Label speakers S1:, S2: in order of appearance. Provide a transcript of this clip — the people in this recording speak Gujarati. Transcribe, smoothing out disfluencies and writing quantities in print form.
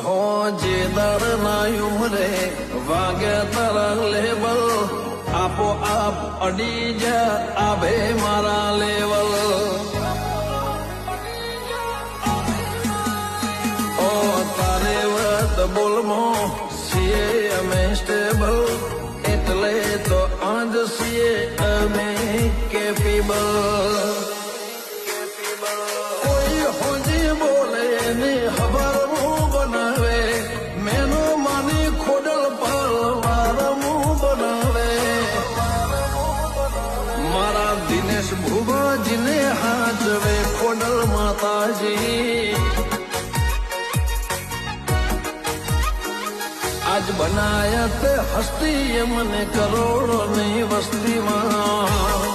S1: હો જે દરના ઉમરે વાગે તરંગ લેવલ આપો આપ અડી જા આભે મારા લેવલ ઓ તારે વત બોલમો છીએ અમે સ્ટેબલ એટલે તો આજ છીએ અમે કેપેબલ કોઈ હોજી બોલે ને ખબર બનાવે મેનો માની ખોડલ પર વારમું બનાવે મારા દિનેશ ભુવાજીને હાજવે ખોડલ માતાજી આજ બનાયા તે હસ્તી મને કરોડોની વસ્તીમાં